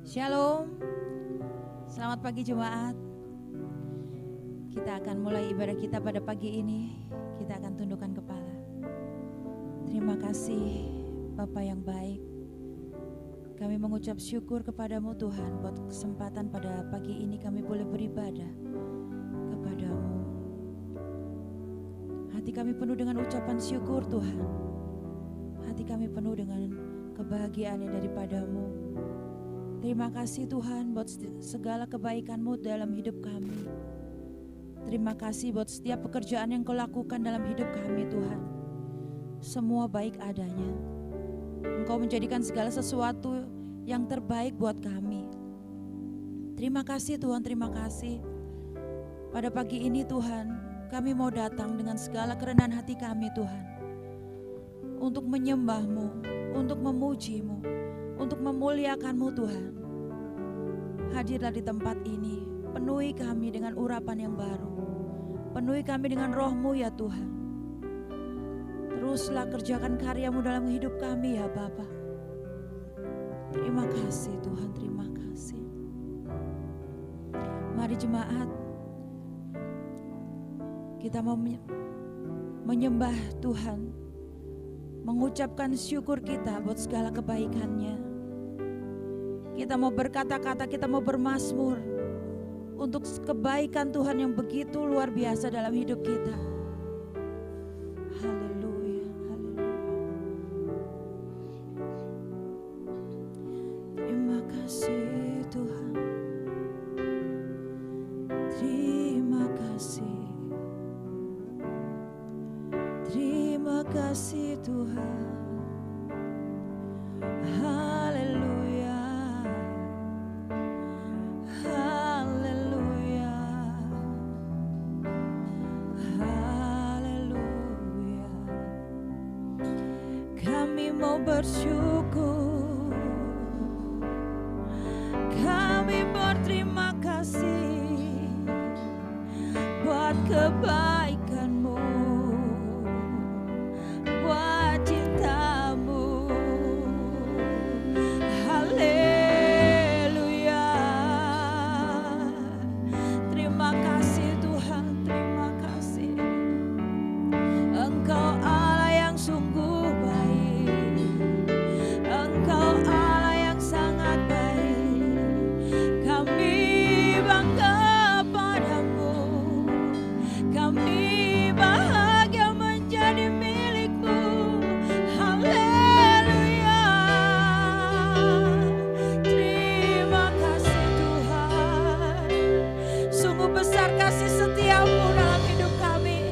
Shalom, selamat pagi jemaat. Kita akan mulai ibadah kita pada pagi ini. Kita akan tundukkan kepala. Terima kasih Bapa yang baik. Kami mengucap syukur kepadamu Tuhan buat kesempatan pada pagi ini kami boleh beribadah kepadamu. Hati kami penuh dengan ucapan syukur Tuhan. Hati kami penuh dengan kebahagiaan yang daripadamu. Terima kasih Tuhan buat segala kebaikan-Mu dalam hidup kami. Terima kasih buat setiap pekerjaan yang Kau lakukan dalam hidup kami Tuhan. Semua baik adanya. Engkau menjadikan segala sesuatu yang terbaik buat kami. Terima kasih Tuhan, terima kasih. Pada pagi ini Tuhan, kami mau datang dengan segala kerendahan hati kami Tuhan. Untuk menyembah-Mu, untuk memuji-Mu, untuk memuliakan-Mu Tuhan. Hadirlah di tempat ini, penuhi kami dengan urapan yang baru. Penuhi kami dengan roh-Mu ya Tuhan. Teruslah kerjakan karya-Mu dalam hidup kami ya Bapa. Terima kasih Tuhan, terima kasih. Mari jemaat, kita mau menyembah Tuhan, mengucapkan syukur kita buat segala kebaikan-Nya. Kita mau berkata-kata, kita mau bermazmur untuk kebaikan Tuhan yang begitu luar biasa dalam hidup kita. Haleluya, haleluya. Terima kasih Tuhan. Terima kasih. Terima kasih Tuhan. Haleluya. Haleluya. Haleluya. Kami mau bersyukur. Kami berterima kasih buat kebaikan-Mu, buat cinta-Mu. Haleluya. Terima kasih Tuhan, terima kasih. Engkau Allah yang sungguh baik. Engkau Allah yang sangat baik. Kami bangga padamu. Kami bahagia menjadi milik-Mu. Haleluya. Terima kasih Tuhan. Sungguh besar kasih setia-Mu dalam hidup kami.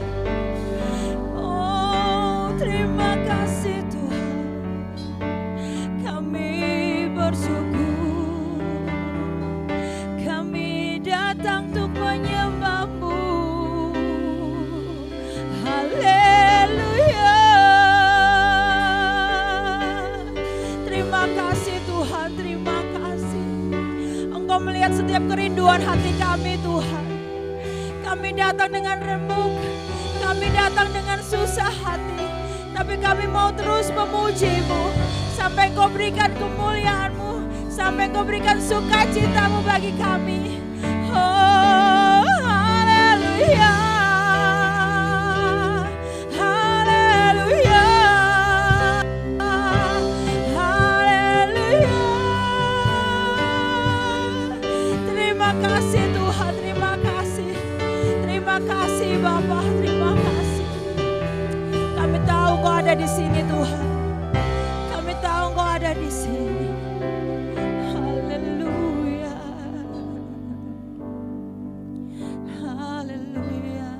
Oh, terima kasih Tuhan. Kami bersyukur. Kami datang untuk menyembah-Mu. Haleluya. Terima kasih Tuhan, terima kasih. Engkau melihat setiap kerinduan hati kami Tuhan. Kami datang dengan remuk, kami datang dengan susah hati. Tapi kami mau terus memuji-Mu sampai Engkau berikan kemuliaan-Mu, sampai Engkau berikan sukacita-Mu bagi kami. Oh, haleluya. Haleluya. Haleluya. Terima kasih Tuhan, terima kasih. Terima kasih Bapa, terima kasih. Kami tahu Engkau ada di sini Tuhan. Kami tahu Engkau ada di sini. Haleluya. Haleluya.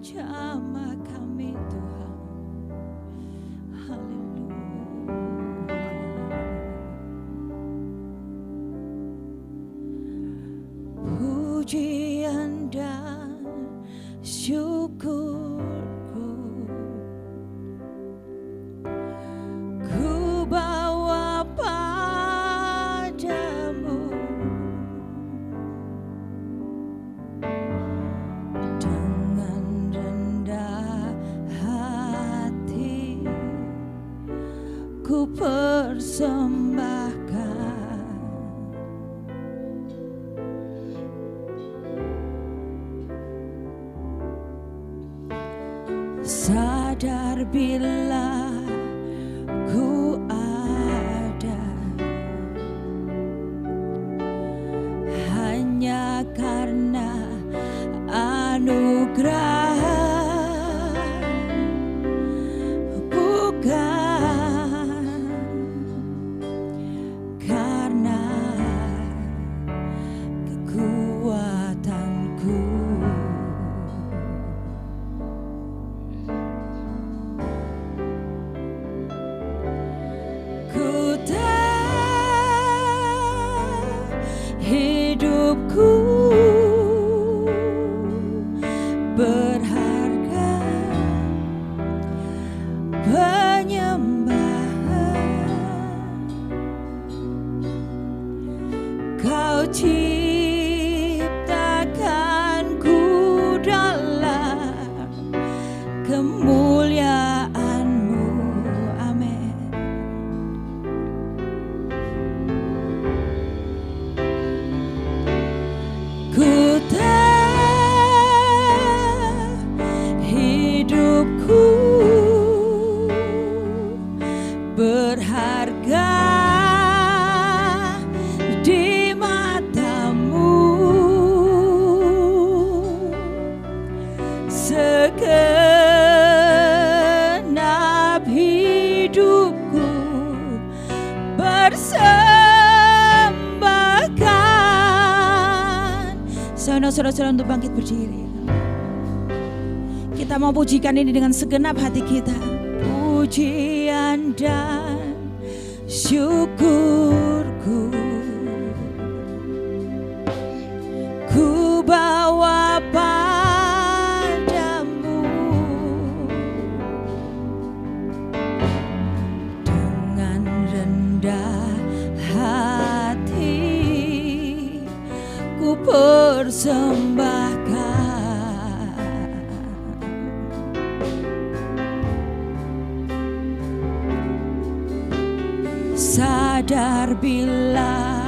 Jamah kami Tuhan. Haleluya. Pujian dan syukurku ku bawa padamu dengan rendah hati ku persembahkan sadar bila ku ada hanya karena anugerah, bukan karena kekuatanku. Ku tahu hidupku berharga, penyembahan Kau ciptakanku dalam kemuliaan-Mu. Amin. Ku tahu hidupku berharga di mata-Mu, segenap hidupku bersembahkan. Saudara-saudara untuk bangkit berdiri. Kita mau pujikan ini dengan segenap hati kita. Pujian dan syukurku ku bawa padamu, dengan rendah hati ku persembahkan. Sadar bila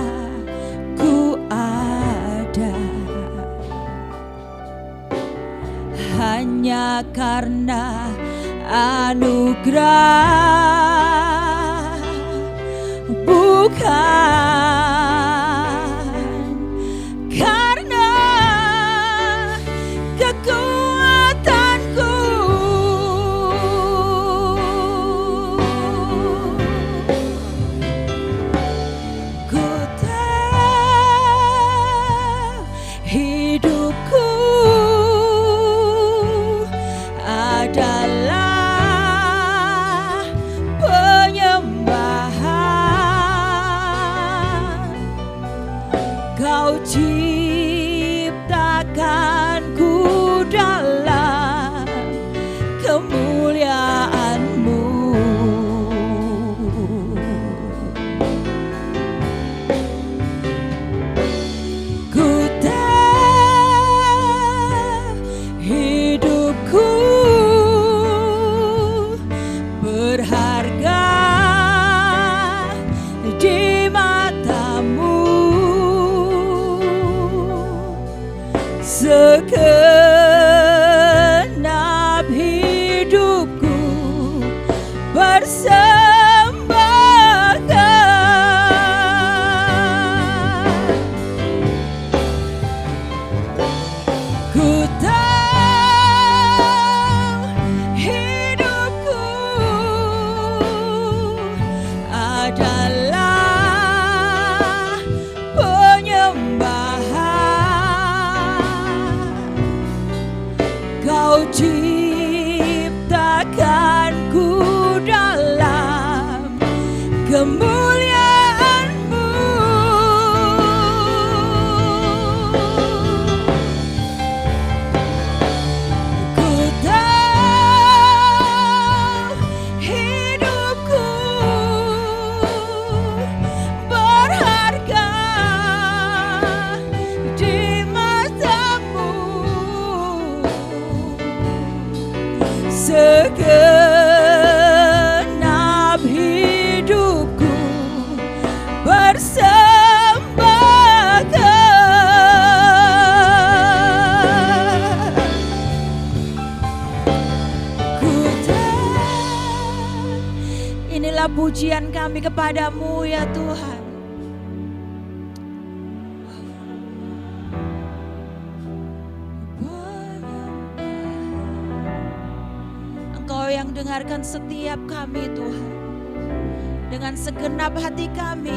ku ada hanya karena anugerah, bukan karena kekuatanku. Ku tahu hidupku adalah penyembahan Kau ciptakanku dalam kemuliaan-Mu. Ku tahu hidupku berharga di mata-Mu, segenap hidupku bersembahkan. Ku tahu hidupku adalah penyembahan Kau ciptakanku dalam kemuliaan-Mu. Ku tahu hidupku berharga di mata-Mu, segenap hidupku bersembahkan. segala pujian kami kepadamu ya Tuhan. Engkau yang dengarkan setiap kami Tuhan. Dengan segenap hati kami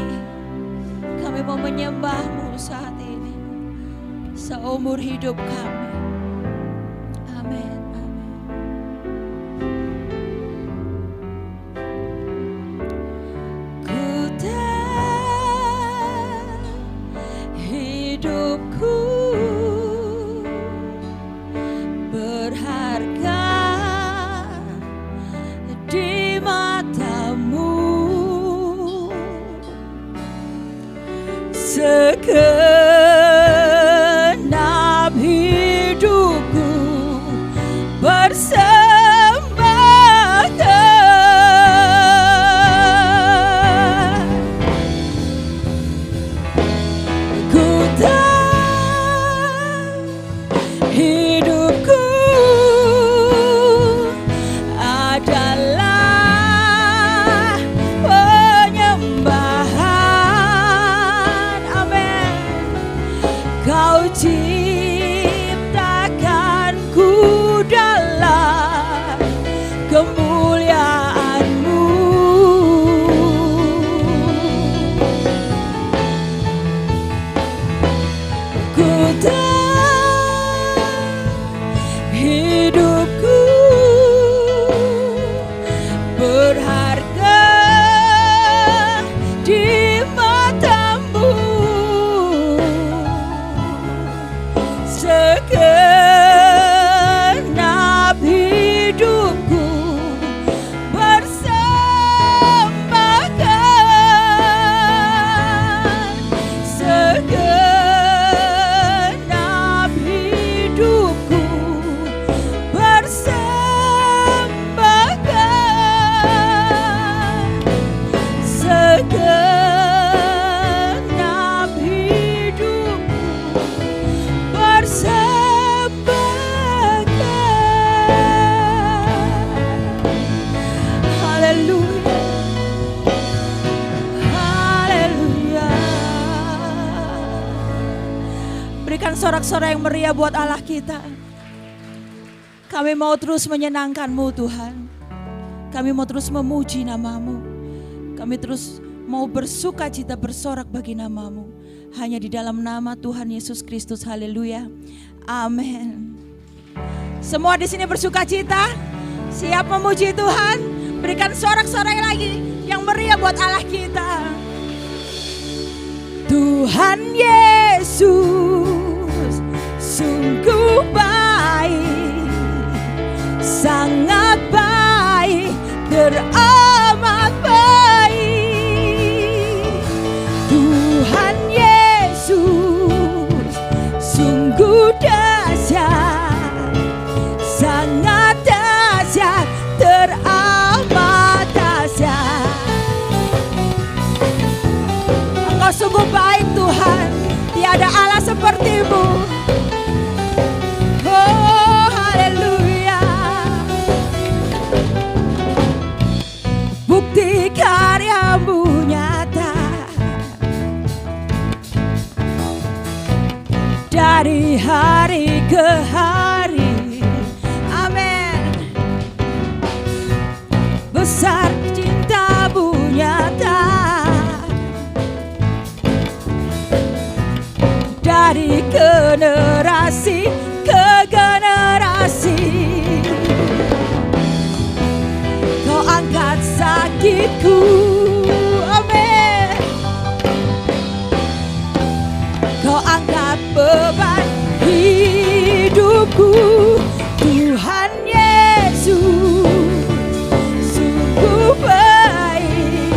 mau menyembah-Mu saat ini, seumur hidup kami. Amin. Hidupku berharga di mata-Mu, segenap hidupku persembahkan. Ku tahu hidupku adalah penyembahan. Amin. Kau ciptakanku dalam kemuliaan-Mu. Ku tahu hidupku berharga di mata-Mu, segenap hidupku persembahkan. Segenap hidupku persembahkan. Segenap hidupku persembahkan. Haleluya, haleluya. Berikan sorak-sorai yang meriah buat Allah kita. Kami mau terus menyenangkan-Mu Tuhan. Kami mau terus memuji nama-Mu. Kami terus mau bersuka cita bersorak bagi nama-Mu. Hanya di dalam nama Tuhan Yesus Kristus. Haleluya. Amin. Semua di sini bersuka cita, siap memuji Tuhan. Berikan sorak-sorai lagi yang meriah buat Allah kita. Tuhan Yesus sungguh baik, sangat baik, teramat baik. Tuhan Yesus sungguh dahsyat, sangat dahsyat, teramat dahsyat. Engkau sungguh baik Tuhan, tiada Allah seperti-Mu. Oh haleluya. Bukti karya-Mu nyata, dari hari ke hari. Amin. Besar cinta-Mu nyata, dari generasi ke generasi. Kau angkat sakitku, amin. Kau angkat beban hidupku. Tuhan Yesus sungguh baik,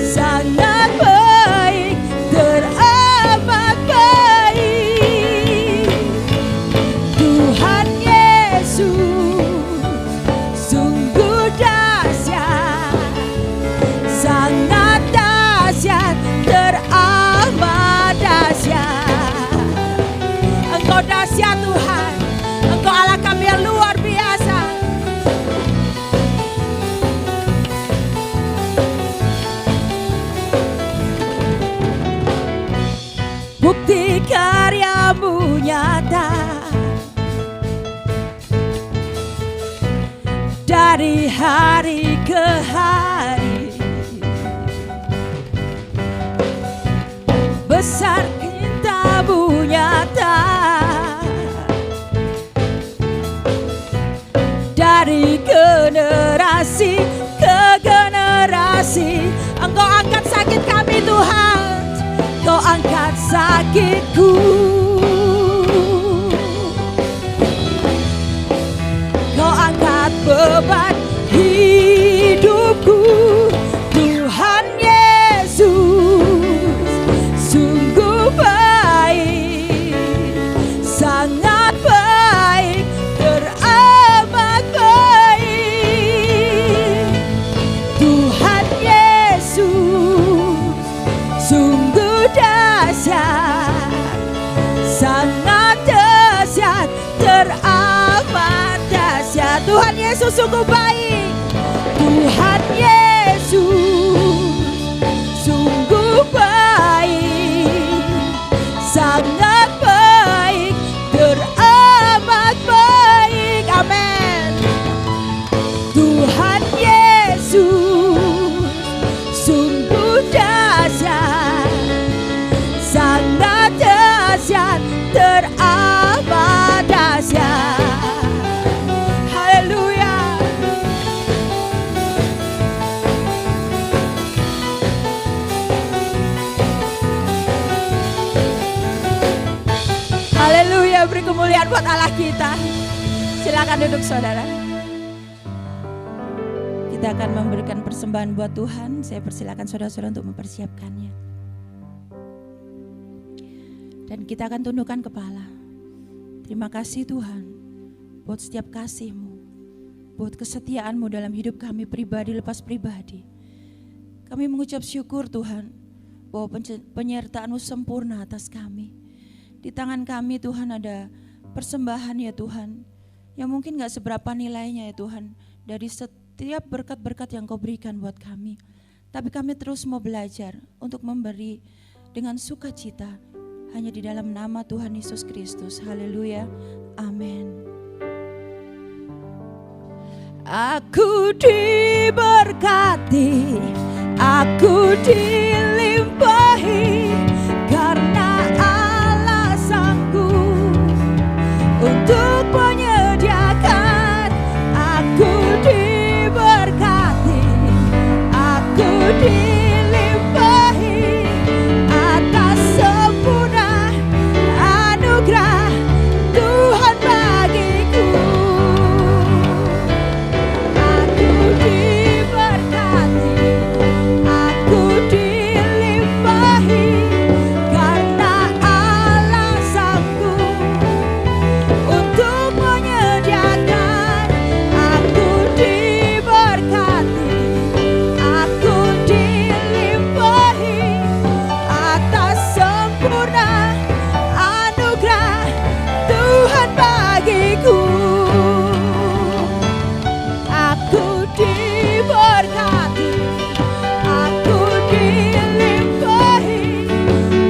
sangat baik, teramat baik. Tuhan Yesus sungguh dahsyat, sangat dahsyat, teramat dahsyat. Engkau dahsyat Tuhan, Engkau Allah kami yang luar biasa. dari hari ke hari. Besar cinta-Mu nyata, dari generasi ke generasi. Engkau angkat sakit kami Tuhan, Kau angkat sakitku. Kau angkat beban hidupku. Tuhan Yesus sungguh baik, sangat baik, teramat baik. Tuhan Yesus sungguh dahsyat, sangat dahsyat, teramat dahsyat. Tuhan Yesus sungguh baik. Tuhan Yesus sungguh baik, sangat baik, teramat baik. Amin. Tuhan Yesus sungguh dahsyat, sangat dahsyat, teramat dahsyat. Haleluya. Haleluya, beri kemuliaan buat Allah kita. Silakan duduk saudara. Kita akan memberikan persembahan buat Tuhan. Saya persilakan saudara-saudara untuk mempersiapkannya. Dan kita akan tundukkan kepala. Terima kasih Tuhan buat setiap kasih-Mu, buat kesetiaan-Mu dalam hidup kami pribadi lepas pribadi. Kami mengucap syukur Tuhan bahwa penyertaan-Mu sempurna atas kami. Di tangan kami Tuhan ada persembahan ya Tuhan, yang mungkin gak seberapa nilainya ya Tuhan, dari setiap berkat-berkat yang Kau berikan buat kami. Tapi kami terus mau belajar untuk memberi dengan sukacita, hanya di dalam nama Tuhan Yesus Kristus. Haleluya, amin. Aku diberkati, aku dilimpahi, karena Allah sanggup untuk menyediakan. Aku diberkati, aku dilimpahi atas sempurna anugerah Tuhan bagiku. Aku diberkati, aku dilimpahi, karena Allah sanggup untuk menyediakan. Aku diberkati, aku dilimpahi atas sempurna anugerah Tuhan bagiku. Aku diberkati, aku dilimpahi,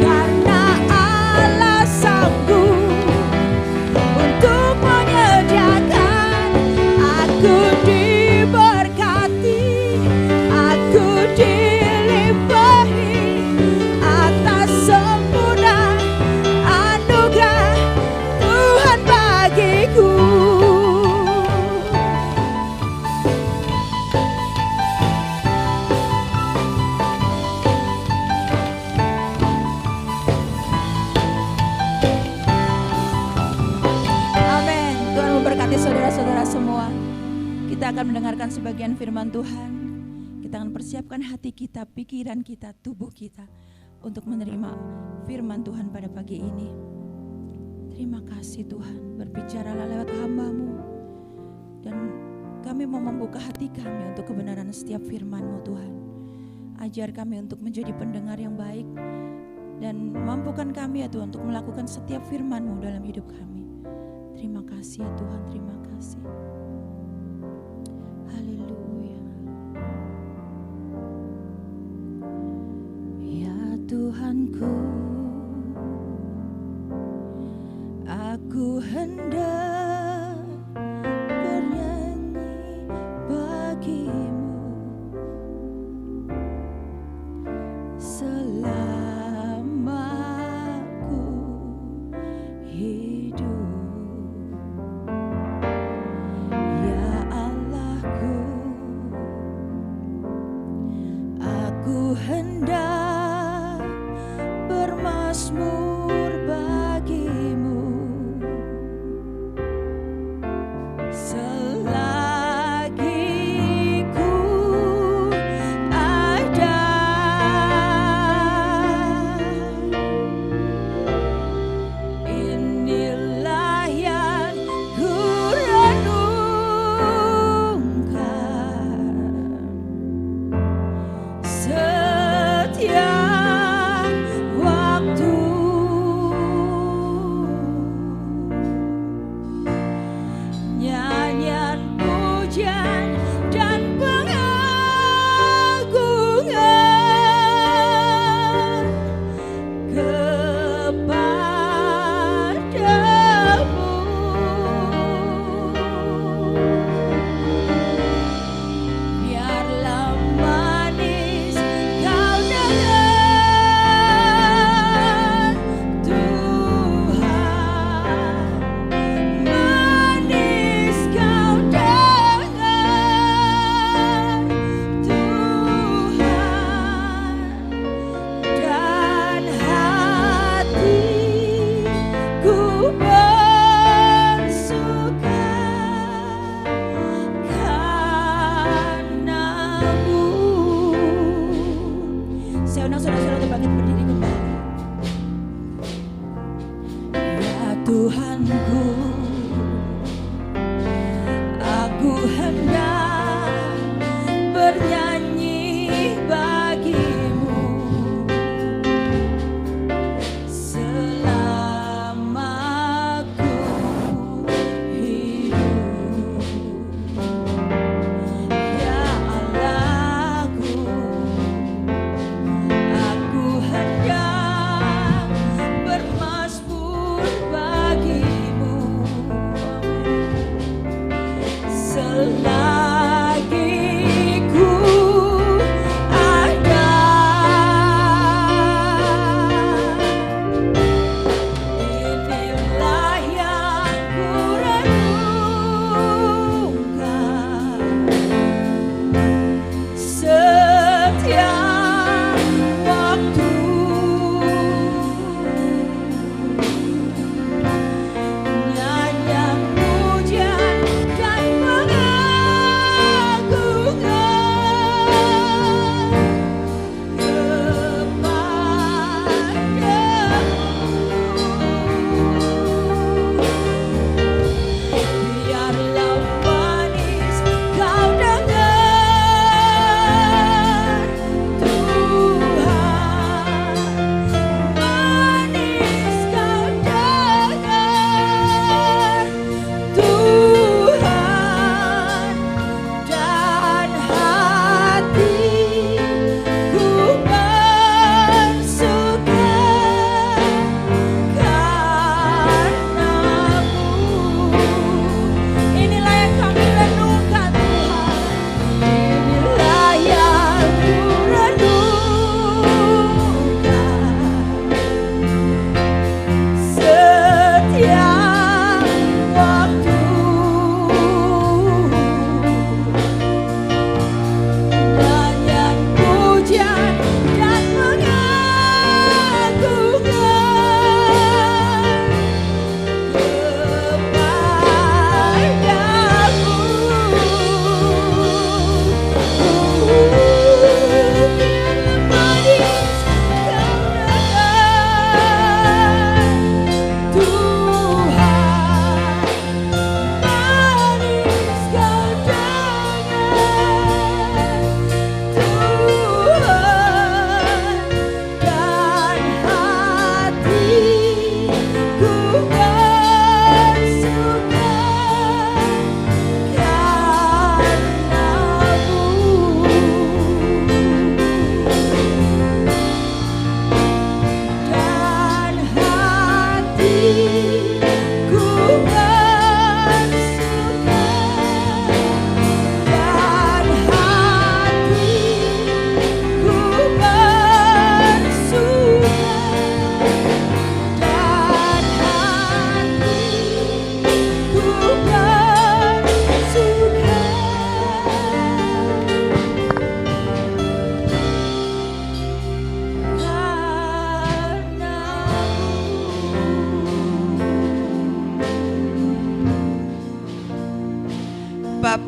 karena Allah sanggup untuk menyediakan. Aku diberkati, aku dilimpahi atas sempurna anugerah Tuhan bagiku. Amin. Tuhan memberkati saudara-saudara semua. Kita akan mendengarkan sebagian firman Tuhan. Kita akan persiapkan hati kita, pikiran kita, tubuh kita untuk menerima firman Tuhan pada pagi ini. Terima kasih Tuhan, berbicaralah lewat hamba-Mu. Dan kami mau membuka hati kami untuk kebenaran setiap firman-Mu Tuhan. Ajar kami untuk menjadi pendengar yang baik, dan mampukan kami ya Tuhan untuk melakukan setiap firman-Mu dalam hidup kami. Terima kasih ya Tuhan, terima kasih. Haleluya. Ya Tuhanku, aku hendak bernyanyi bagimu selama ku hidup. Ya Allahku, aku hendak bermazmur bagimu selagi ku ada. Inilah yang ku renungkan setiap waktu. Nyanyian pujian dan pengagungan kepadamu. Biarlah manis kau dengar Tuhan, manis kau dengar Tuhan, dan hatiku bersuka karena-Mu. Saya undang saudara-saudara untuk bangkit berdiri kembali. Ya Tuhanku, aku hendak bernyanyi bagimu selama ku hidup. Ya Allahku, aku hendak bermazmur bagimu selagi ku ada. Inilah yang ku renungkan setiap waktu. Nyanyian pujian dan pengagungan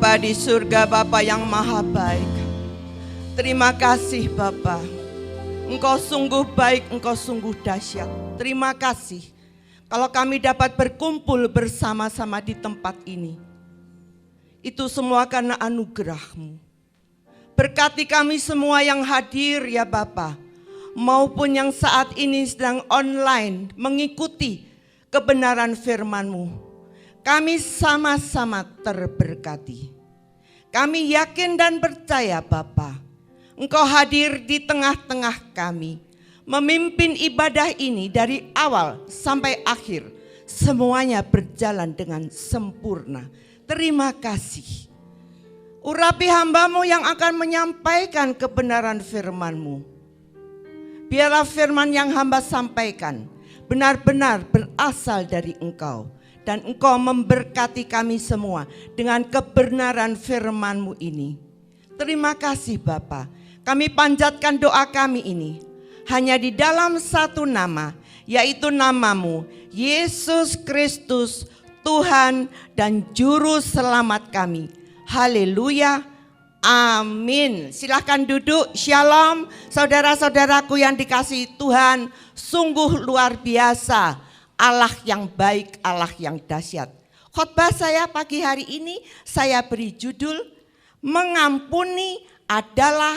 Bapa di surga, Bapa yang maha baik. Terima kasih Bapa. Engkau sungguh baik, Engkau sungguh dahsyat. Terima kasih kalau kami dapat berkumpul bersama-sama di tempat ini. Itu semua karena anugerah-Mu. Berkati kami semua yang hadir ya Bapa, maupun yang saat ini sedang online mengikuti kebenaran firman-Mu. Kami sama-sama terberkati. Kami yakin dan percaya Bapa, Engkau hadir di tengah-tengah kami, memimpin ibadah ini dari awal sampai akhir. Semuanya berjalan dengan sempurna. Terima kasih. Urapi hamba-Mu yang akan menyampaikan kebenaran firman-Mu. Biarlah firman yang hamba sampaikan benar-benar berasal dari Engkau. Dan Engkau memberkati kami semua dengan kebenaran firman-Mu ini. Terima kasih Bapa. Kami panjatkan doa kami ini hanya di dalam satu nama, yaitu nama-Mu, Yesus Kristus, Tuhan dan Juru Selamat kami. Haleluya. Amin. Silahkan duduk. Shalom saudara-saudaraku yang dikasihi Tuhan. Sungguh luar biasa. Allah yang baik, Allah yang dahsyat. Khotbah saya pagi hari ini saya beri judul Mengampuni adalah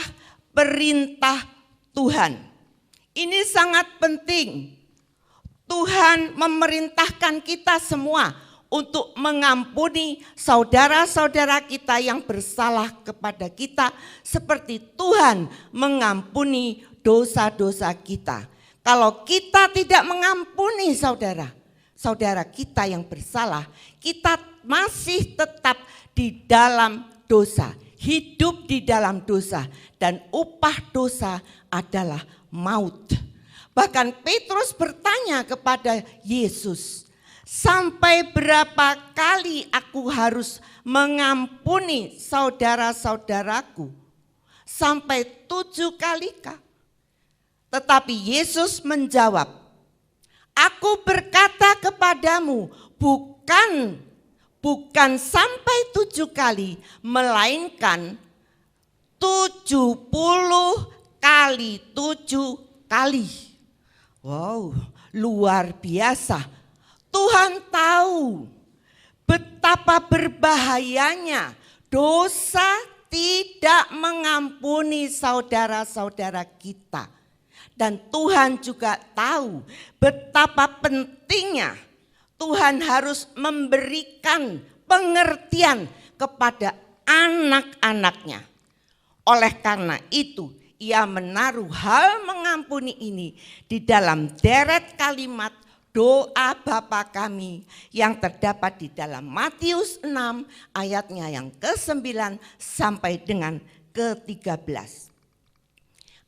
perintah Tuhan. Ini sangat penting. Tuhan memerintahkan kita semua untuk mengampuni saudara-saudara kita yang bersalah kepada kita seperti Tuhan mengampuni dosa-dosa kita. Kalau kita tidak mengampuni saudara kita yang bersalah, kita masih tetap di dalam dosa, hidup di dalam dosa, dan upah dosa adalah maut. Bahkan Petrus bertanya kepada Yesus, sampai berapa kali aku harus mengampuni saudara-saudaraku? Sampai 7 kalikah? Tetapi Yesus menjawab, aku berkata kepadamu, bukan sampai 7 kali, melainkan 70 kali 7 kali. Wow, luar biasa. Tuhan tahu betapa berbahayanya dosa tidak mengampuni saudara-saudara kita. Dan Tuhan juga tahu betapa pentingnya Tuhan harus memberikan pengertian kepada anak-anaknya. Oleh karena itu, Ia menaruh hal mengampuni ini di dalam deret kalimat doa Bapa kami yang terdapat di dalam Matius 6 ayatnya yang ke-9 sampai dengan ke-13.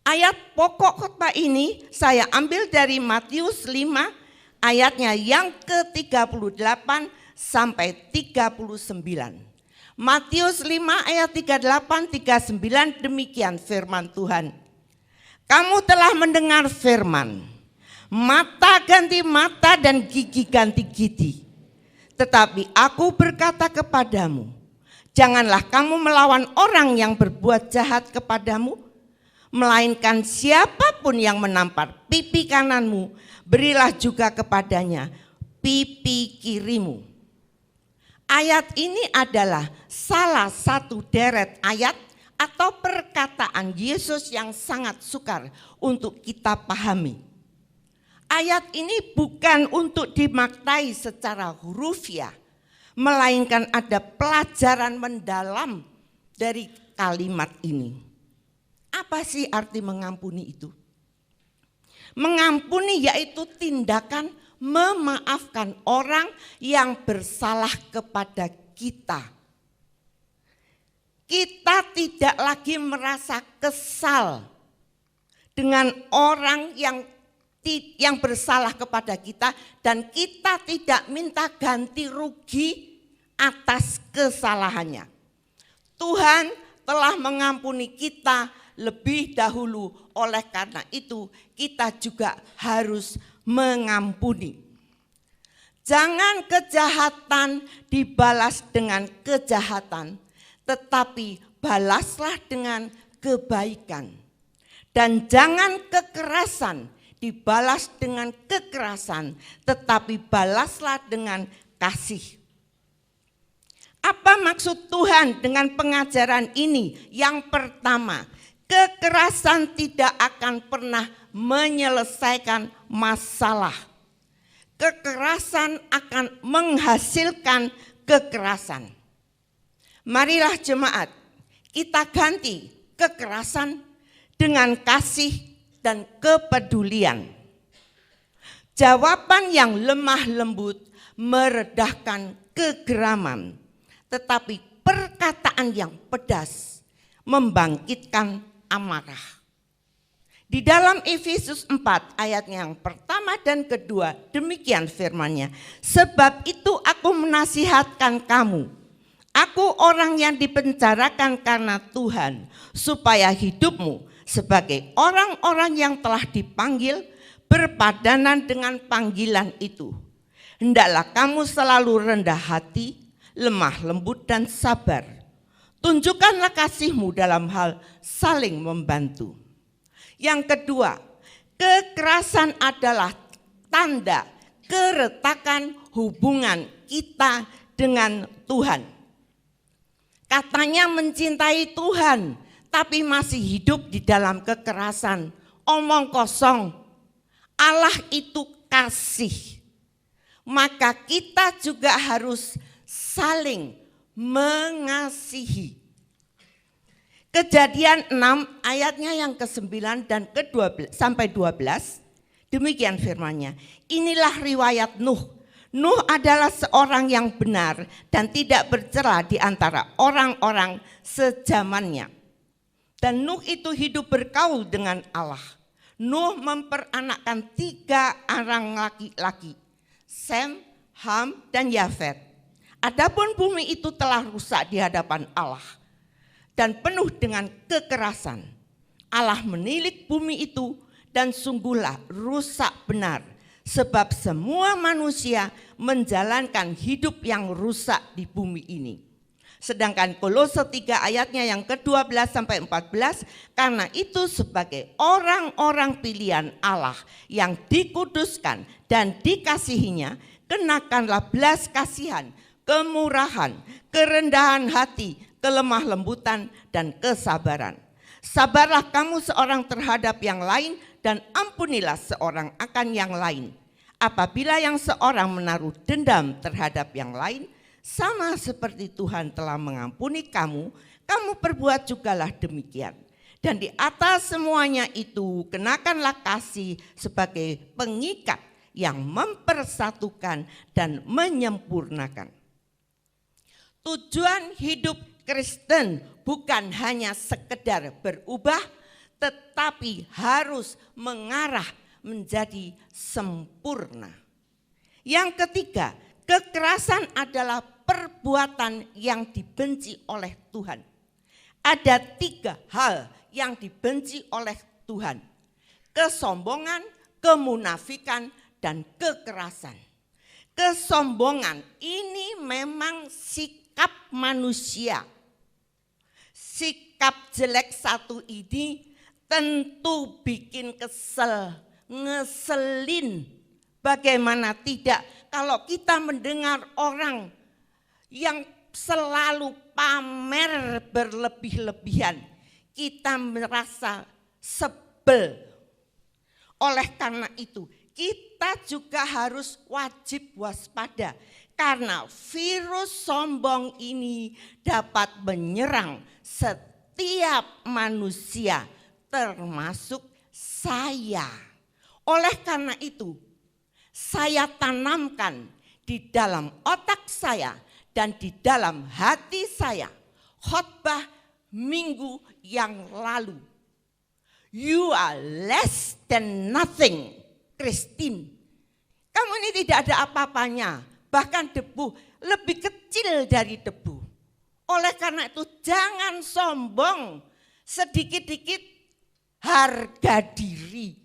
Ayat pokok khotbah ini saya ambil dari Matius 5 ayatnya yang ke-38 sampai 39. Matius 5 ayat 38-39 demikian firman Tuhan. Kamu telah mendengar firman, mata ganti mata dan gigi ganti gigi. Tetapi aku berkata kepadamu, janganlah kamu melawan orang yang berbuat jahat kepadamu, melainkan siapapun yang menampar pipi kananmu, berilah juga kepadanya pipi kirimu. Ayat ini adalah salah satu deret ayat atau perkataan Yesus yang sangat sukar untuk kita pahami. Ayat ini bukan untuk dimaknai secara hurufiah, melainkan ada pelajaran mendalam dari kalimat ini. Apa sih arti mengampuni itu? Mengampuni yaitu tindakan memaafkan orang yang bersalah kepada kita. Kita tidak lagi merasa kesal dengan orang yang bersalah kepada kita dan kita tidak minta ganti rugi atas kesalahannya. Tuhan telah mengampuni kita lebih dahulu, oleh karena itu kita juga harus mengampuni. Jangan kejahatan dibalas dengan kejahatan, tetapi balaslah dengan kebaikan. Dan jangan kekerasan dibalas dengan kekerasan, tetapi balaslah dengan kasih. Apa maksud Tuhan dengan pengajaran ini? Yang pertama, kekerasan tidak akan pernah menyelesaikan masalah. Kekerasan akan menghasilkan kekerasan. Marilah jemaat, kita ganti kekerasan dengan kasih dan kepedulian. Jawaban yang lemah lembut meredahkan kegeraman, tetapi perkataan yang pedas membangkitkan amarah. Di dalam Efesus 4 ayatnya yang pertama dan kedua, demikian firman-Nya. Sebab itu aku menasihatkan kamu, aku orang yang dipenjarakan karena Tuhan, supaya hidupmu sebagai orang-orang yang telah dipanggil berpadanan dengan panggilan itu. Hendaklah kamu selalu rendah hati, lemah lembut dan sabar. Tunjukkanlah kasihmu dalam hal saling membantu. Yang kedua, kekerasan adalah tanda keretakan hubungan kita dengan Tuhan. Katanya mencintai Tuhan, tapi masih hidup di dalam kekerasan. Omong kosong. Allah itu kasih. Maka kita juga harus saling mengasihi. Kejadian 6 ayatnya yang ke-9 dan ke-12 sampai 12. Demikian firman-Nya. Inilah riwayat Nuh. Nuh adalah seorang yang benar dan tidak bercela di antara orang-orang sezamannya. Dan Nuh itu hidup bergaul dengan Allah. Nuh memperanakkan 3 orang laki-laki, Sem, Ham, dan Yafet. Adapun bumi itu telah rusak di hadapan Allah dan penuh dengan kekerasan. Allah menilik bumi itu dan sungguhlah rusak benar, sebab semua manusia menjalankan hidup yang rusak di bumi ini. Sedangkan Kolose 3 ayatnya yang ke-12 sampai 14, karena itu sebagai orang-orang pilihan Allah yang dikuduskan dan dikasihinya, kenakanlah belas kasihan, kemurahan, kerendahan hati, kelemah lembutan, dan kesabaran. Sabarlah kamu seorang terhadap yang lain dan ampunilah seorang akan yang lain. Apabila yang seorang menaruh dendam terhadap yang lain, sama seperti Tuhan telah mengampuni kamu, kamu perbuat jugalah demikian. Dan di atas semuanya itu kenakanlah kasih sebagai pengikat yang mempersatukan dan menyempurnakan. Tujuan hidup Kristen bukan hanya sekedar berubah, tetapi harus mengarah menjadi sempurna. Yang ketiga, kekerasan adalah perbuatan yang dibenci oleh Tuhan. Ada 3 hal yang dibenci oleh Tuhan: kesombongan, kemunafikan, dan kekerasan. Kesombongan ini memang sikap manusia. Sikap jelek satu ini tentu bikin kesel, ngeselin. Bagaimana tidak kalau kita mendengar orang yang selalu pamer berlebih-lebihan, kita merasa sebel. Oleh karena itu, kita juga harus wajib waspada karena virus sombong ini dapat menyerang setiap manusia, termasuk saya. Oleh karena itu, saya tanamkan di dalam otak saya dan di dalam hati saya khotbah minggu yang lalu. You are less than nothing, Christine. Kamu ini tidak ada apa-apanya, bahkan debu, lebih kecil dari debu. Oleh karena itu jangan sombong, sedikit-dikit harga diri.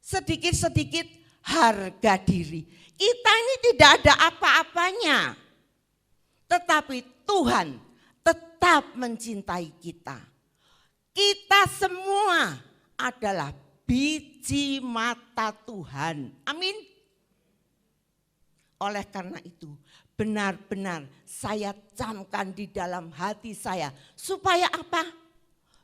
Sedikit-sedikit harga diri. Kita ini tidak ada apa-apanya. Tetapi Tuhan tetap mencintai kita. Kita semua adalah biji mata Tuhan. Amin. Oleh karena itu, benar-benar saya camkan di dalam hati saya. Supaya apa?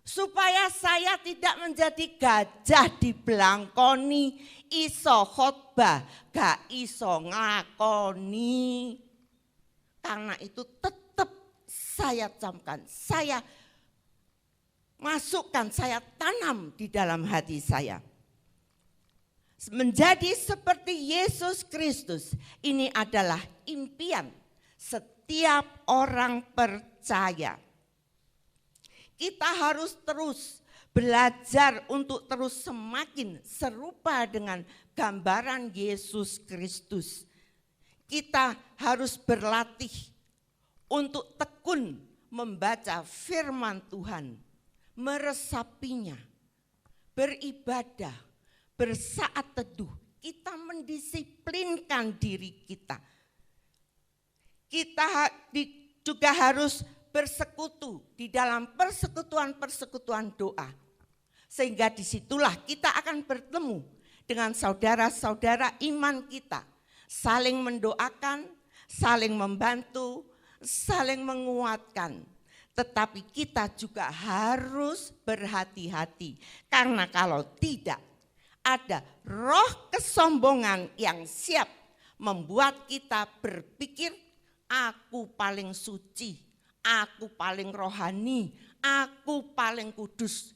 Supaya saya tidak menjadi gajah di belangkoni, iso khotbah, gak iso ngakoni. Karena itu tetap saya camkan, saya masukkan, saya tanam di dalam hati saya. Menjadi seperti Yesus Kristus, ini adalah impian setiap orang percaya. Kita harus terus belajar untuk terus semakin serupa dengan gambaran Yesus Kristus. Kita harus berlatih untuk tekun membaca firman Tuhan, meresapinya, beribadah, bersaat teduh. Kita mendisiplinkan diri kita. Kita juga harus bersekutu di dalam persekutuan-persekutuan doa. Sehingga disitulah kita akan bertemu dengan saudara-saudara iman kita. Saling mendoakan, saling membantu, saling menguatkan. Tetapi kita juga harus berhati-hati. Karena kalau tidak, ada roh kesombongan yang siap membuat kita berpikir, aku paling suci, aku paling rohani, aku paling kudus.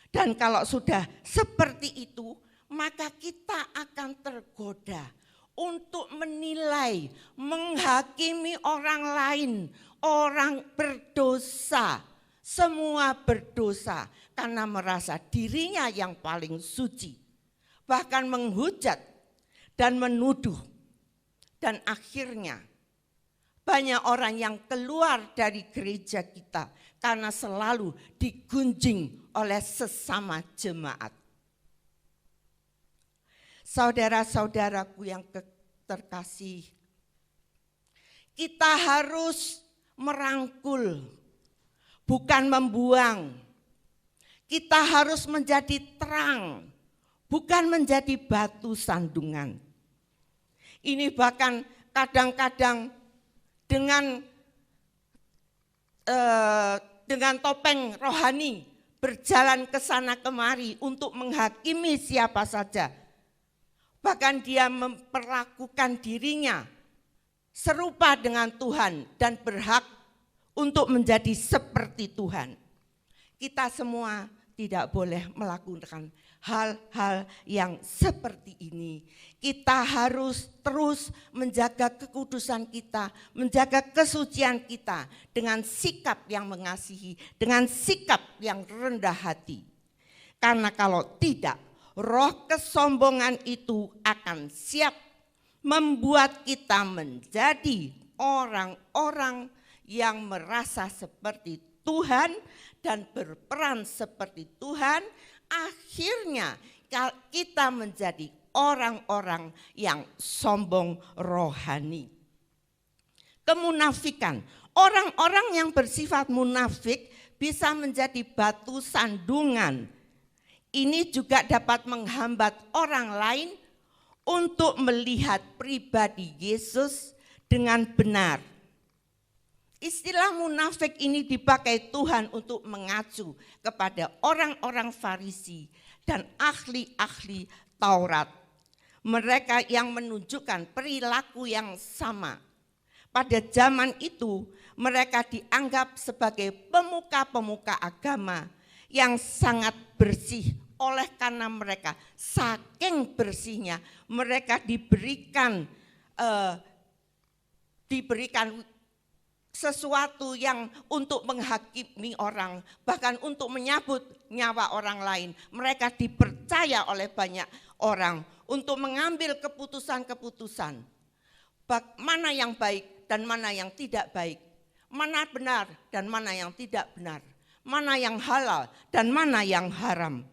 Dan kalau sudah seperti itu, maka kita akan tergoda untuk menilai, menghakimi orang lain, orang berdosa. Semua berdosa karena merasa dirinya yang paling suci. Bahkan menghujat dan menuduh. Dan akhirnya banyak orang yang keluar dari gereja kita karena selalu digunjing oleh sesama jemaat. Saudara-saudaraku yang terkasih, kita harus merangkul, bukan membuang. Kita harus menjadi terang, bukan menjadi batu sandungan. Ini bahkan kadang-kadang dengan topeng rohani berjalan ke sana kemari untuk menghakimi siapa saja. Bahkan dia memperlakukan dirinya serupa dengan Tuhan dan berhak untuk menjadi seperti Tuhan. Kita semua tidak boleh melakukan hal-hal yang seperti ini. Kita harus terus menjaga kekudusan kita, menjaga kesucian kita dengan sikap yang mengasihi, dengan sikap yang rendah hati. Karena kalau tidak, roh kesombongan itu akan siap membuat kita menjadi orang-orang yang merasa seperti Tuhan dan berperan seperti Tuhan. Akhirnya kita menjadi orang-orang yang sombong rohani. Kemunafikan. Orang-orang yang bersifat munafik bisa menjadi batu sandungan. Ini juga dapat menghambat orang lain untuk melihat pribadi Yesus dengan benar. Istilah munafik ini dipakai Tuhan untuk mengacu kepada orang-orang Farisi dan ahli-ahli Taurat. Mereka yang menunjukkan perilaku yang sama. Pada zaman itu mereka dianggap sebagai pemuka-pemuka agama yang sangat bersih. Oleh karena mereka saking bersihnya, mereka diberikan sesuatu yang untuk menghakimi orang, bahkan untuk menyabut nyawa orang lain. Mereka dipercaya oleh banyak orang untuk mengambil keputusan-keputusan. Mana yang baik dan mana yang tidak baik. Mana benar dan mana yang tidak benar. Mana yang halal dan mana yang haram.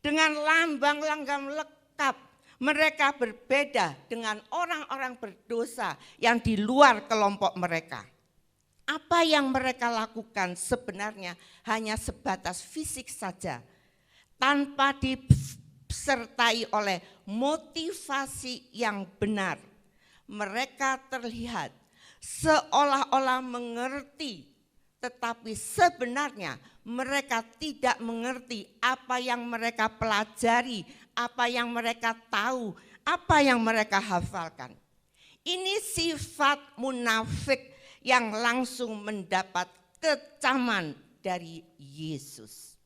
Dengan lambang-lambang lekap, mereka berbeda dengan orang-orang berdosa yang di luar kelompok mereka. Apa yang mereka lakukan sebenarnya hanya sebatas fisik saja, tanpa disertai oleh motivasi yang benar. Mereka terlihat seolah-olah mengerti, tetapi sebenarnya mereka tidak mengerti apa yang mereka pelajari, apa yang mereka tahu, apa yang mereka hafalkan. Ini sifat munafik yang langsung mendapat kecaman dari Yesus.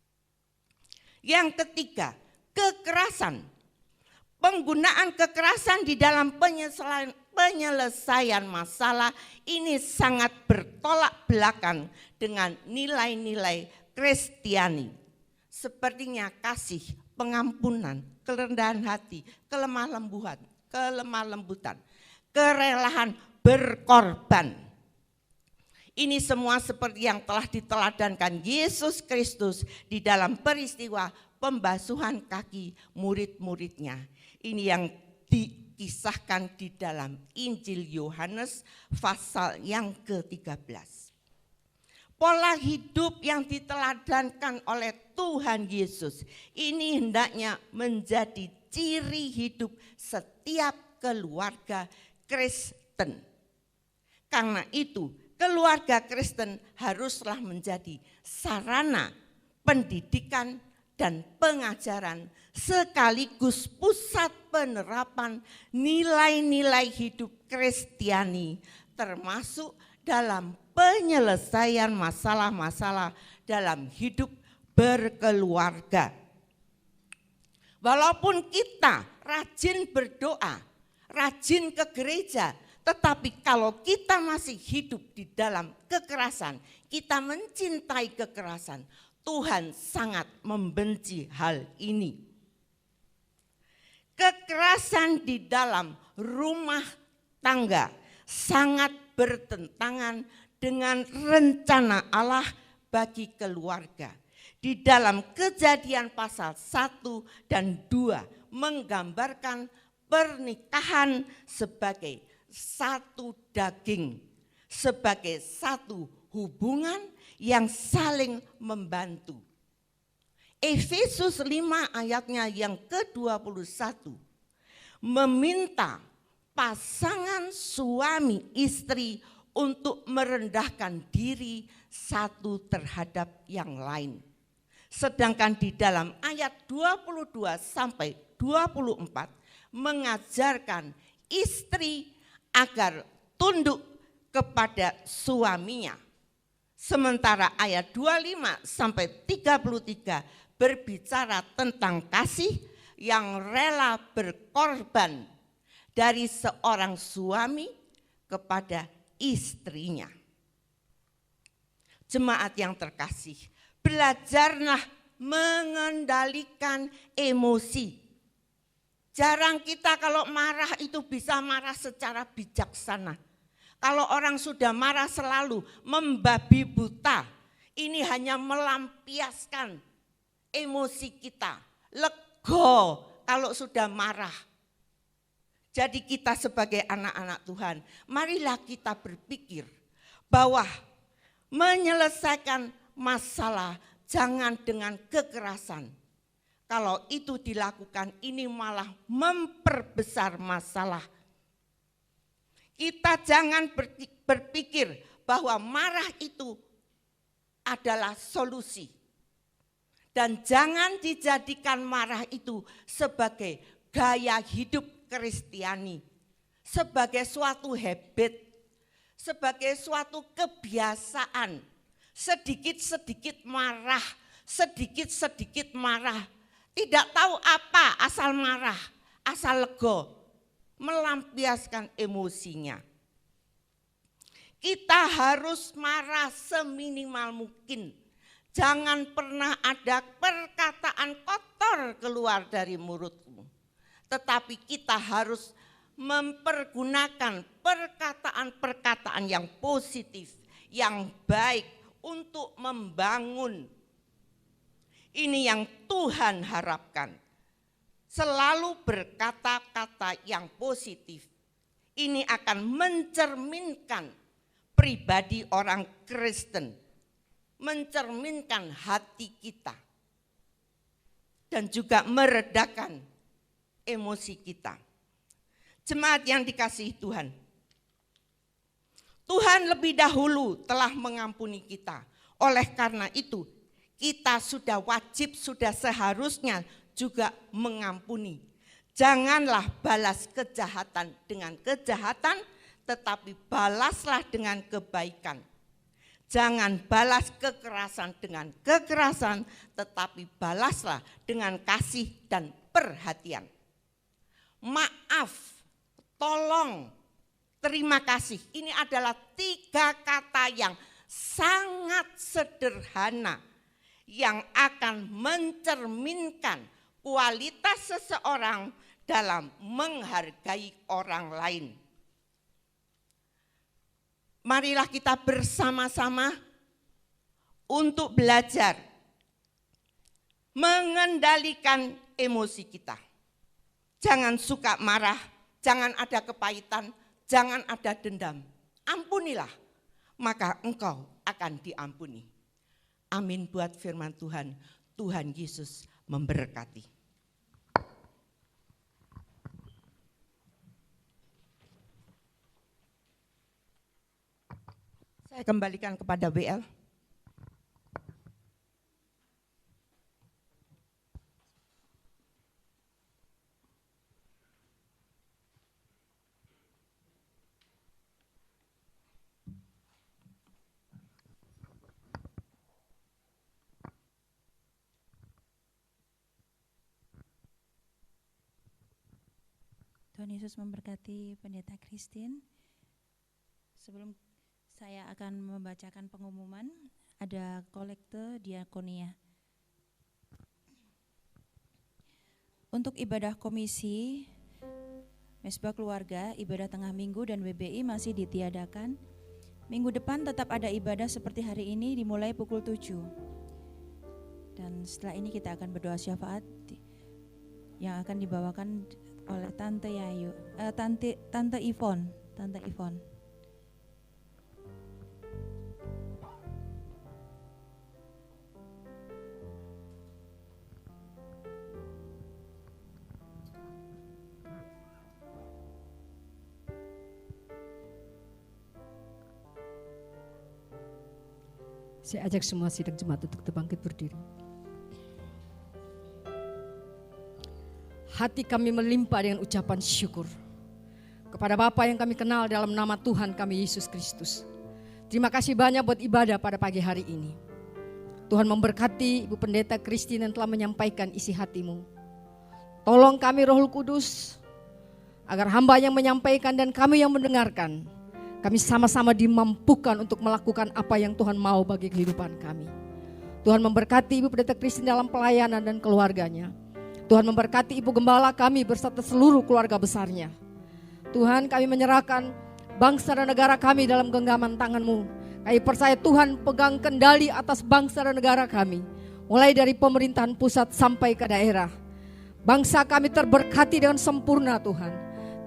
Yang ketiga, kekerasan. Penggunaan kekerasan di dalam penyelesaian masalah ini sangat bertolak belakang dengan nilai-nilai Kristiani. Sepertinya kasih, pengampunan, kerendahan hati, kelemah lembutan, kerelaan berkorban. Ini semua seperti yang telah diteladankan Yesus Kristus di dalam peristiwa pembasuhan kaki murid-muridnya. Ini yang dikisahkan di dalam Injil Yohanes pasal yang ke-13. Pola hidup yang diteladankan oleh Tuhan Yesus ini hendaknya menjadi ciri hidup setiap keluarga Kristen. Karena itu, keluarga Kristen haruslah menjadi sarana pendidikan dan pengajaran sekaligus pusat penerapan nilai-nilai hidup Kristiani, termasuk dalam penyelesaian masalah-masalah dalam hidup berkeluarga. Walaupun kita rajin berdoa, rajin ke gereja, tetapi kalau kita masih hidup di dalam kekerasan, kita mencintai kekerasan, Tuhan sangat membenci hal ini. Kekerasan di dalam rumah tangga sangat bertentangan dengan rencana Allah bagi keluarga. Di dalam Kejadian pasal 1 dan 2 menggambarkan pernikahan sebagai satu daging, sebagai satu hubungan yang saling membantu. Efesus 5 ayatnya yang ke-21 meminta pasangan suami istri untuk merendahkan diri satu terhadap yang lain. Sedangkan di dalam ayat 22 sampai 24 mengajarkan istri agar tunduk kepada suaminya. Sementara ayat 25 sampai 33 berbicara tentang kasih yang rela berkorban dari seorang suami kepada istrinya. Jemaat yang terkasih, belajarlah mengendalikan emosi. Jarang kita kalau marah itu bisa marah secara bijaksana. Kalau orang sudah marah selalu membabi buta, ini hanya melampiaskan emosi kita. Lego kalau sudah marah. Jadi kita sebagai anak-anak Tuhan, marilah kita berpikir bahwa menyelesaikan masalah jangan dengan kekerasan. Kalau itu dilakukan, ini malah memperbesar masalah. Kita jangan berpikir bahwa marah itu adalah solusi. Dan jangan dijadikan marah itu sebagai gaya hidup Kristiani, sebagai suatu habit, sebagai suatu kebiasaan. Sedikit-sedikit marah, sedikit-sedikit marah. Tidak tahu apa, asal marah, asal lego, melampiaskan emosinya. Kita harus marah seminimal mungkin. Jangan pernah ada perkataan kotor keluar dari mulutmu. Tetapi kita harus mempergunakan perkataan-perkataan yang positif, yang baik untuk membangun. Ini yang Tuhan harapkan. Selalu berkata-kata yang positif. Ini akan mencerminkan pribadi orang Kristen, mencerminkan hati kita dan juga meredakan emosi kita. Jemaat yang dikasihi Tuhan, Tuhan lebih dahulu telah mengampuni kita. Oleh karena itu, kita sudah wajib, sudah seharusnya juga mengampuni. Janganlah balas kejahatan dengan kejahatan, tetapi balaslah dengan kebaikan. Jangan balas kekerasan dengan kekerasan, tetapi balaslah dengan kasih dan perhatian. Maaf, tolong, terima kasih. Ini adalah 3 kata yang sangat sederhana yang akan mencerminkan kualitas seseorang dalam menghargai orang lain. Marilah kita bersama-sama untuk belajar mengendalikan emosi kita. Jangan suka marah, jangan ada kepahitan, jangan ada dendam. Ampunilah, maka engkau akan diampuni. Amin buat firman Tuhan. Tuhan Yesus memberkati. Saya kembalikan kepada WL. Tuhan Yesus memberkati Pendeta Christine. Sebelum saya akan membacakan pengumuman, ada kolekte diakonia. Untuk ibadah komisi, Mesbah Keluarga, ibadah tengah minggu dan WBI masih ditiadakan. Minggu depan tetap ada ibadah seperti hari ini dimulai pukul 7. Dan setelah ini kita akan berdoa syafaat yang akan dibawakan oleh Tante Yayu, Tante Ivon. Saya ajak semua sidang jemaat untuk bangkit berdiri. Hati kami melimpah dengan ucapan syukur kepada Bapa yang kami kenal dalam nama Tuhan kami Yesus Kristus. Terima kasih banyak buat ibadah pada pagi hari ini. Tuhan memberkati Ibu Pendeta Christine yang telah menyampaikan isi hatimu. Tolong kami Roh Kudus, agar hamba yang menyampaikan dan kami yang mendengarkan, kami sama-sama dimampukan untuk melakukan apa yang Tuhan mau bagi kehidupan kami. Tuhan memberkati Ibu Pendeta Christine dalam pelayanan dan keluarganya. Tuhan memberkati Ibu Gembala kami beserta seluruh keluarga besarnya. Tuhan, kami menyerahkan bangsa dan negara kami dalam genggaman tangan-Mu. Kami percaya Tuhan pegang kendali atas bangsa dan negara kami, mulai dari pemerintahan pusat sampai ke daerah. Bangsa kami terberkati dengan sempurna Tuhan.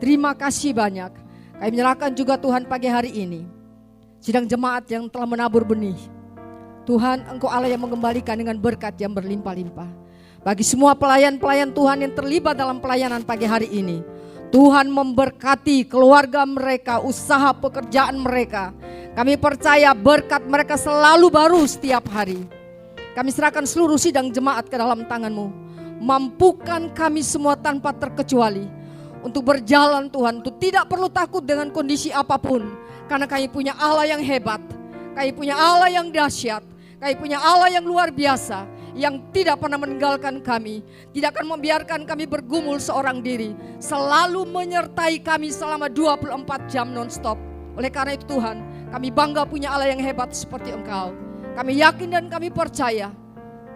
Terima kasih banyak. Kami menyerahkan juga Tuhan pagi hari ini sidang jemaat yang telah menabur benih. Tuhan, Engkau Allah yang mengembalikan dengan berkat yang berlimpah-limpah. Bagi semua pelayan-pelayan Tuhan yang terlibat dalam pelayanan pagi hari ini, Tuhan memberkati keluarga mereka, usaha pekerjaan mereka. Kami percaya berkat mereka selalu baru setiap hari. Kami serahkan seluruh sidang jemaat ke dalam tangan-Mu. Mampukan kami semua tanpa terkecuali untuk berjalan Tuhan, untuk tidak perlu takut dengan kondisi apapun. Karena kami punya Allah yang hebat, kami punya Allah yang dahsyat, kami punya Allah yang luar biasa, yang tidak pernah meninggalkan kami, tidak akan membiarkan kami bergumul seorang diri, selalu menyertai kami selama 24 jam non-stop. Oleh karena itu Tuhan, kami bangga punya Allah yang hebat seperti Engkau. Kami yakin dan kami percaya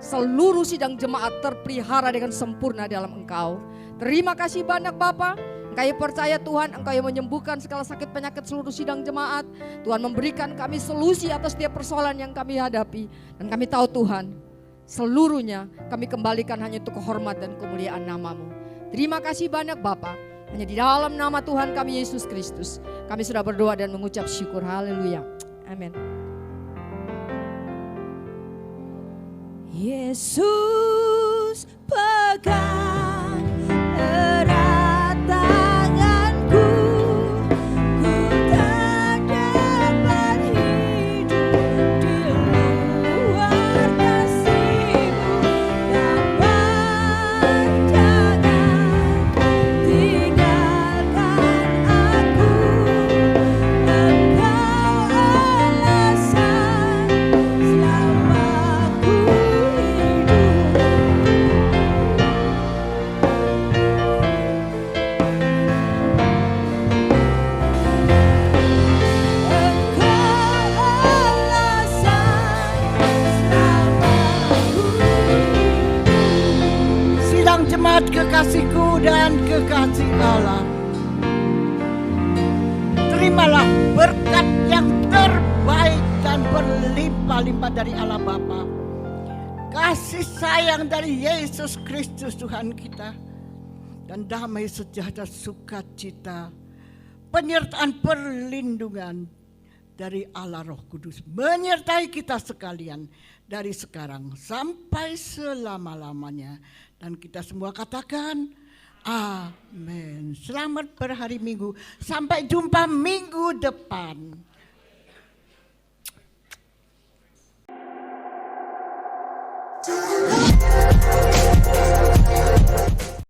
seluruh sidang jemaat terpelihara dengan sempurna dalam Engkau. Terima kasih banyak Bapa. Kami percaya Tuhan, Engkau yang menyembuhkan segala sakit penyakit seluruh sidang jemaat. Tuhan memberikan kami solusi atas setiap persoalan yang kami hadapi. Dan kami tahu Tuhan, seluruhnya kami kembalikan hanya untuk kehormat dan kemuliaan nama-Mu. Terima kasih banyak Bapa. Hanya di dalam nama Tuhan kami Yesus Kristus, kami sudah berdoa dan mengucap syukur. Haleluya. Amin. Yesus pegang erat tanganku, ku tak dapat hidup di luar kasih-Mu, Bapa. Jangan tinggalkan aku, Engkau alasan selama ku Sidang jemaat kekasihku dan kekasih Allah, terimalah berkat yang terbaik dan berlimpah-limpah dari Allah Bapa, kasih sayang dari Yesus Kristus Tuhan kita, dan damai sejahtera sukacita, penyertaan perlindungan dari Allah Roh Kudus menyertai kita sekalian dari sekarang sampai selama-lamanya. Dan kita semua katakan amin. Selamat berhari Minggu, sampai jumpa minggu depan.